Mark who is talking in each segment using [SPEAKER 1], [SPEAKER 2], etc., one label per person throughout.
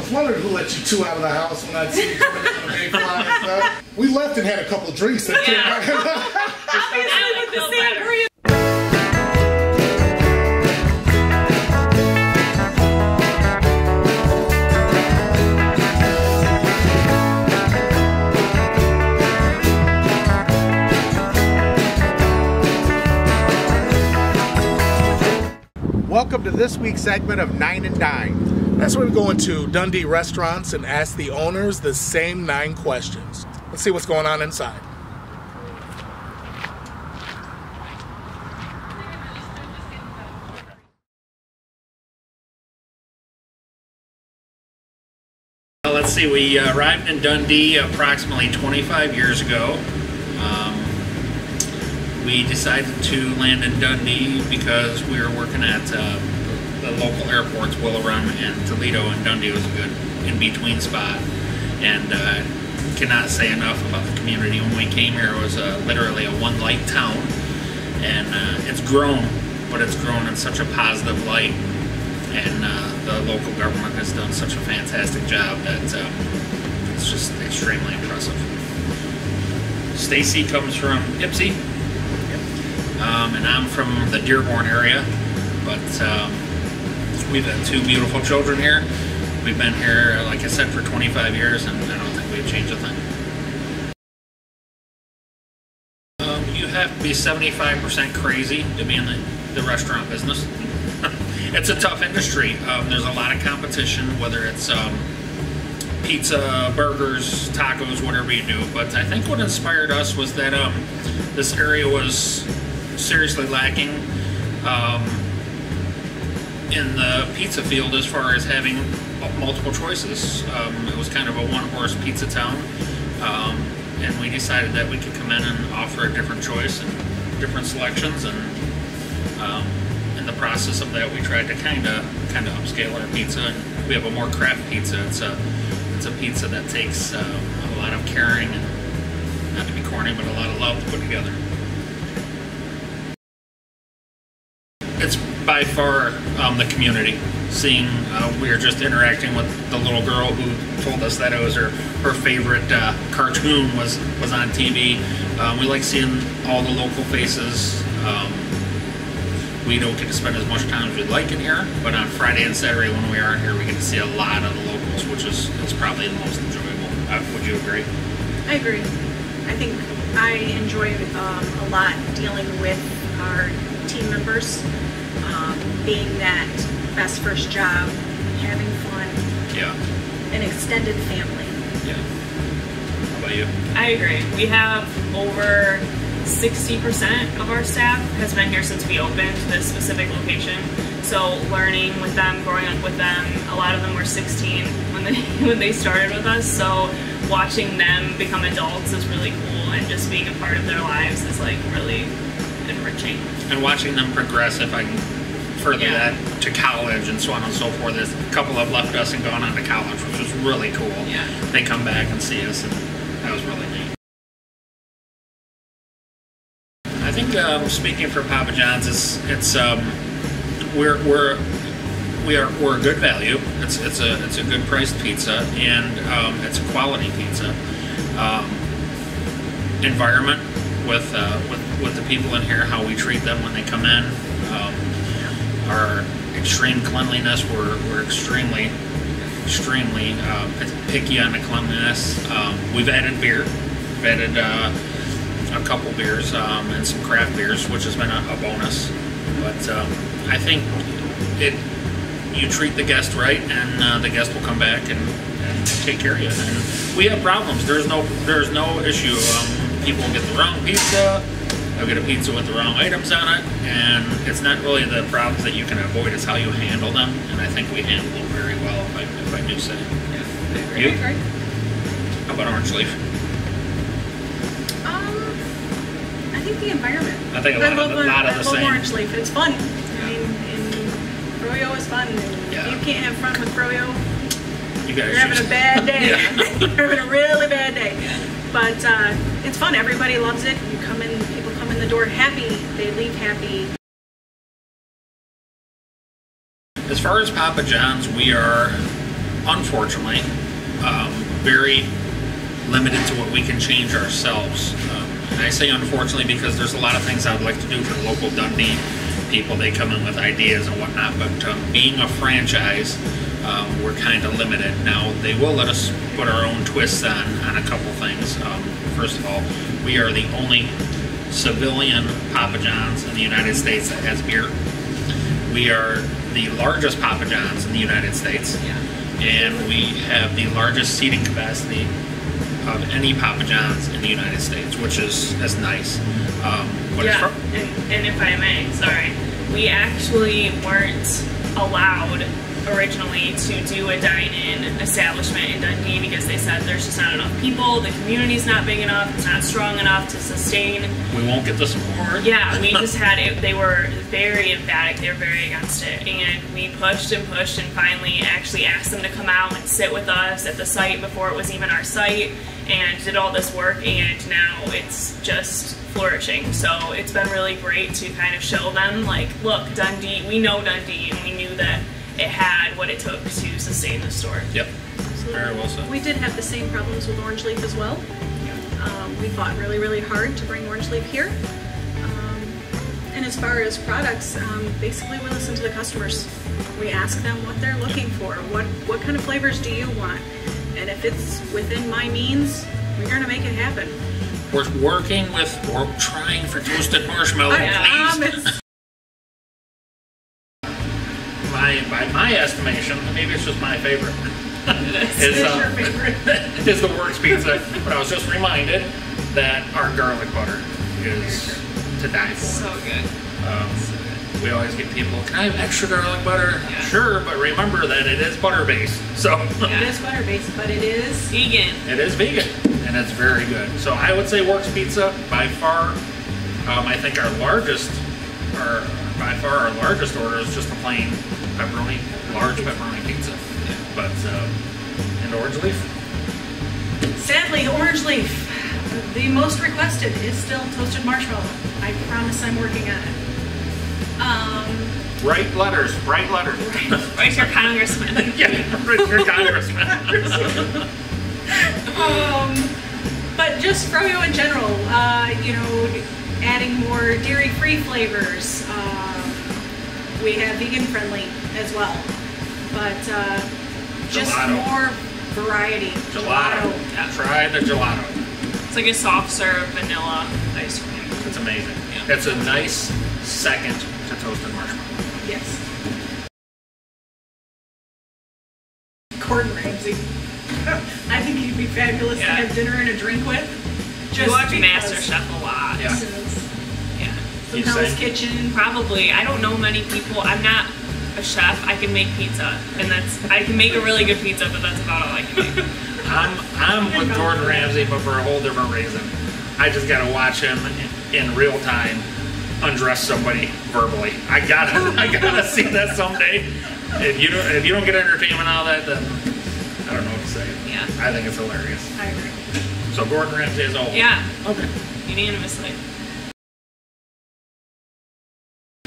[SPEAKER 1] I was wondering who let you two out of the house when I see you coming in on the big fly and stuff. We left and had a couple of drinks. That
[SPEAKER 2] Obviously with the sangria.
[SPEAKER 1] Welcome to this week's segment of Nine and Dine. That's where we go into Dundee restaurants and ask the owners the same 9 questions. Let's see what's going on inside.
[SPEAKER 3] Let's see, we arrived in Dundee approximately 25 years ago. We decided to land in Dundee because we were working at the local airports, Will-O-Run and Toledo, and Dundee was a good in-between spot. And cannot say enough about the community. When we came here, it was literally a one-light town, and it's grown, but it's grown in such a positive light. And the local government has done such a fantastic job that it's just extremely impressive. Stacy comes from Ypsi. And I'm from the Dearborn area, but we've had 2 beautiful children here. We've been here, like I said, for 25 years, and I don't think we've changed a thing. You have to be 75% crazy to be in the restaurant business. It's a tough industry. There's a lot of competition, whether it's pizza, burgers, tacos, whatever you do. But I think what inspired us was that this area was seriously lacking in the pizza field as far as having multiple choices. It was kind of a one-horse pizza town, and we decided that we could come in and offer a different choice and different selections, and in the process of that we tried to kind of upscale our pizza, and we have a more craft pizza. It's a pizza that takes a lot of caring, and not to be corny, but a lot of love to put together. It's by far the community. Seeing, we were just interacting with the little girl who told us that it was her favorite cartoon was on TV. We like seeing all the local faces. We don't get to spend as much time as we'd like in here, but on Friday and Saturday when we are here, we get to see a lot of the locals, which is probably the most enjoyable. Would you agree?
[SPEAKER 2] I agree. I think I enjoyed a lot dealing with our team members, being that best first job, having fun, an extended family.
[SPEAKER 3] Yeah. How about you?
[SPEAKER 4] I agree. We have over 60% of our staff has been here since we opened this specific location. So learning with them, growing up with them, a lot of them were 16 when they started with us. So watching them become adults is really cool, and just being a part of their lives is like really enriching. And
[SPEAKER 3] watching them progress, if I can further that, to college and so on and so forth. There's a couple have left us and gone on to college, which was really cool.
[SPEAKER 4] Yeah.
[SPEAKER 3] They come back and see us, and that was really neat. I think speaking for Papa John's, we're a good value. It's a good priced pizza, and it's a quality pizza. Environment with the people in here, how we treat them when they come in, our extreme cleanliness. We're extremely picky on the cleanliness. We've added beer. We've added a couple beers and some craft beers, which has been a bonus. But I think you treat the guest right, and the guest will come back and take care of you. And we have problems. There's no issue. People get the wrong pizza. They'll get a pizza with the wrong items on it, and it's not really the problems that you can avoid, it's how you handle them, and I think we handle them very well, if I do say.
[SPEAKER 4] Yeah, I agree.
[SPEAKER 3] You?
[SPEAKER 4] I agree.
[SPEAKER 3] How about Orange Leaf?
[SPEAKER 2] I think the environment.
[SPEAKER 3] I think a lot of the same.
[SPEAKER 2] I love Orange Leaf. It's fun. I mean, Froyo is fun.
[SPEAKER 3] Yeah.
[SPEAKER 2] You can't have fun with Froyo.
[SPEAKER 3] You're
[SPEAKER 2] having a bad day.
[SPEAKER 3] Yeah.
[SPEAKER 2] You're having a really bad day. But it's fun. Everybody loves it. You come in, people come in the door happy. They leave happy.
[SPEAKER 3] As far as Papa John's, we are unfortunately, very limited to what we can change ourselves. And I say unfortunately because there's a lot of things I would like to do for the local Dundee people. They come in with ideas and whatnot, but being a franchise, we're kind of limited. Now, they will let us put our own twists on a couple things. First of all, we are the only civilian Papa John's in the United States that has beer. We are the largest Papa John's in the United States, and we have the largest seating capacity of any Papa John's in the United States, which is nice.
[SPEAKER 4] And if I may, sorry, we actually weren't allowed originally to do a dine-in establishment in Dundee because they said there's just not enough people, the community's not big enough, it's not strong enough to sustain.
[SPEAKER 3] We won't get the support.
[SPEAKER 4] Yeah, we just had it, they were very emphatic, they were very against it, and we pushed and finally actually asked them to come out and sit with us at the site before it was even our site, and did all this work, and now it's just flourishing. So it's been really great to kind of show them, like, look, Dundee, we know Dundee, and we knew that it had what it took to sustain the store.
[SPEAKER 3] Yep. Very well said.
[SPEAKER 2] We did have the same problems with Orange Leaf as well. We fought really, really hard to bring Orange Leaf here. And as far as products, basically we listen to the customers. We ask them what they're looking for. What kind of flavors do you want? And if it's within my means, we're going to make it happen.
[SPEAKER 3] We're working with, or trying for toasted marshmallow, please. By my estimation, maybe it's just my favorite, is the Works Pizza. But I was just reminded that our garlic butter is to die for.
[SPEAKER 4] So good.
[SPEAKER 3] We always get people, can I have extra garlic butter? Yeah. Sure, but remember that it is butter-based. So
[SPEAKER 2] it is butter-based, but it is
[SPEAKER 4] vegan.
[SPEAKER 3] It is vegan, and it's very good. So I would say Works Pizza, by far, I think by far our largest order is just a plain pepperoni, large pepperoni pizza. Yeah. But, and Orange Leaf?
[SPEAKER 2] Sadly, Orange Leaf, the most requested is still toasted marshmallow. I promise I'm working on it.
[SPEAKER 3] Write letters. Write
[SPEAKER 4] your congressman.
[SPEAKER 3] Yeah, write your congressman.
[SPEAKER 2] But just froyo in general, adding more dairy-free flavors. We have vegan-friendly as well, but just
[SPEAKER 3] gelato.
[SPEAKER 2] More variety.
[SPEAKER 3] Gelato. Yeah. Try the gelato.
[SPEAKER 4] It's like a soft serve vanilla ice cream.
[SPEAKER 3] It's amazing. Yeah. It's a nice second to toasted marshmallow.
[SPEAKER 2] Yes. Gordon Ramsay. I think he'd be fabulous to have dinner and a drink with.
[SPEAKER 4] We watch MasterChef a lot.
[SPEAKER 3] Yeah.
[SPEAKER 2] Some Hell's Kitchen.
[SPEAKER 4] Probably. I don't know many people. I'm not a chef. I can make pizza, and I can make a really good pizza, but that's about all I can make.
[SPEAKER 3] I'm with Gordon Ramsay, but for a whole different reason. I just gotta watch him in real time undress somebody verbally. I gotta see that someday. If you don't get entertainment out of that, then I don't know what to say.
[SPEAKER 4] Yeah.
[SPEAKER 3] I think it's hilarious.
[SPEAKER 2] I agree.
[SPEAKER 3] So Gordon Ramsay is old.
[SPEAKER 4] Yeah.
[SPEAKER 3] Okay.
[SPEAKER 4] Unanimously.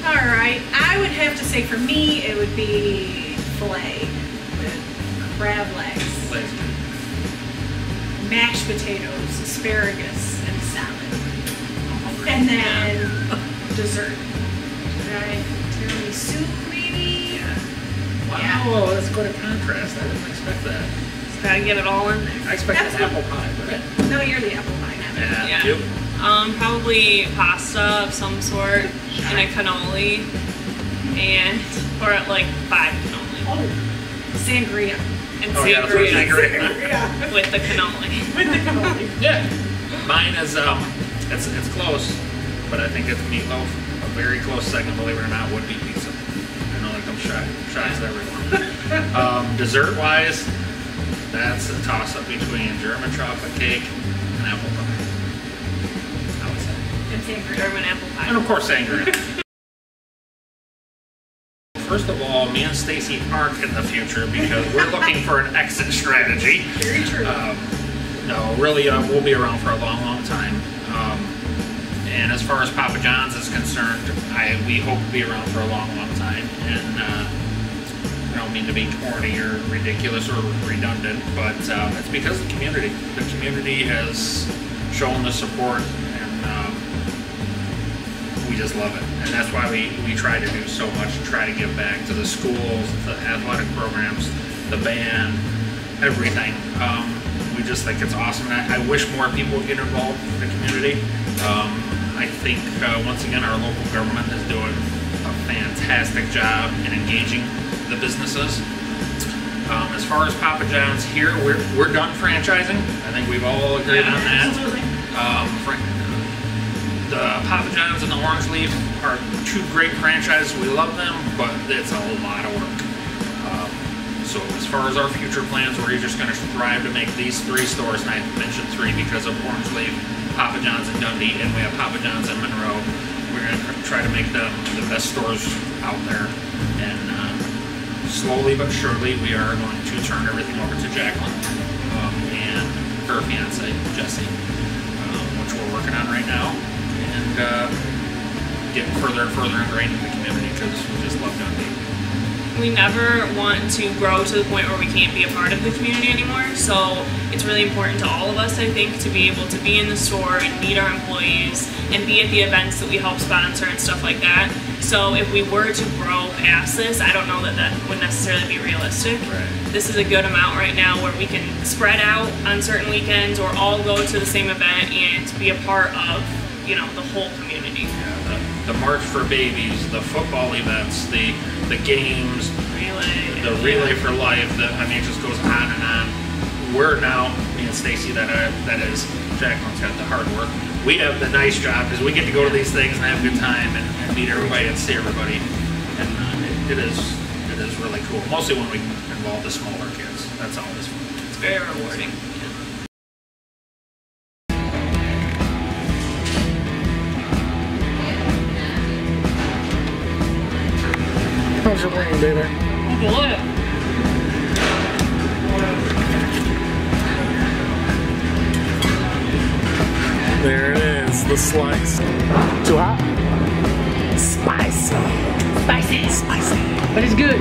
[SPEAKER 2] All right. I would have to say for me, it would be filet with crab legs, mashed potatoes, asparagus, and salad. And then dessert. Right? Tiramisu, maybe?
[SPEAKER 3] Yeah. Wow, that's quite a contrast. I didn't expect that.
[SPEAKER 4] Just gotta get it all in there.
[SPEAKER 3] I expected apple pie, but
[SPEAKER 2] No, you're the apple pie now.
[SPEAKER 3] yeah. Yep.
[SPEAKER 4] Probably pasta of some sort and a cannoli, or like 5 cannoli.
[SPEAKER 2] Oh, sangria.
[SPEAKER 4] And
[SPEAKER 3] Oh, yeah, that's what sangria.
[SPEAKER 4] with the cannoli.
[SPEAKER 2] With the cannoli.
[SPEAKER 3] Yeah. Mine is it's close, but I think it's meatloaf. A very close second, believe it or not, would be pizza. I know that comes shots to everyone. Dessert wise, that's a toss up between German chocolate cake and apple pie. I would say.
[SPEAKER 2] And sangria.
[SPEAKER 4] German apple pie.
[SPEAKER 3] And of course sangria. First of all, me and Stacy aren't in the future because we're looking for an exit strategy.
[SPEAKER 2] Very true.
[SPEAKER 3] No, really, we'll be around for a long, long time. And as far as Papa John's is concerned, we hope to be around for a long, long time. And don't mean to be corny or ridiculous or redundant, but it's because of the community. The community has shown the support, and we just love it. And that's why we try to do so much, try to give back to the schools, the athletic programs, the band, everything. We just think it's awesome. And I wish more people would get involved in the community. I think, once again, our local government is doing a fantastic job in engaging the businesses. As far as Papa John's here, we're done franchising. I think we've all agreed on that.
[SPEAKER 4] Absolutely.
[SPEAKER 3] The Papa John's and the Orange Leaf are two great franchises. We love them, but it's a lot of work. So as far as our future plans, we're just going to strive to make these 3 stores, and I mentioned 3 because of Orange Leaf, Papa John's in Dundee, and we have Papa John's in Monroe. We're going to try to make them the best stores out there. And slowly but surely, we are going to turn everything over to Jacqueline and her fiance, Jesse, which we're working on right now. And getting further and further ingrained in the community because we just love Dundee.
[SPEAKER 4] We never want to grow to the point where we can't be a part of the community anymore, so it's really important to all of us, I think, to be able to be in the store and meet our employees and be at the events that we help sponsor and stuff like that. So if we were to grow past this, I don't know that that would necessarily be realistic.
[SPEAKER 3] Right.
[SPEAKER 4] This is a good amount right now where we can spread out on certain weekends or all go to the same event and be a part of, you know, the whole community.
[SPEAKER 3] Yeah, the March for Babies, the football events, the games, the Relay for Life. I mean, it just goes on and on. We're now, me and Stacy, that is, Jacqueline's got the hard work. We have the nice job because we get to go to these things and have a good time and meet everybody and see everybody. And it is really cool. Mostly when we involve the smaller kids. That's always fun.
[SPEAKER 4] It's very rewarding.
[SPEAKER 1] How's your wing, baby? There it is, the slice. Too hot? Spicy.
[SPEAKER 4] Spicy.
[SPEAKER 1] Spicy.
[SPEAKER 4] But it's good.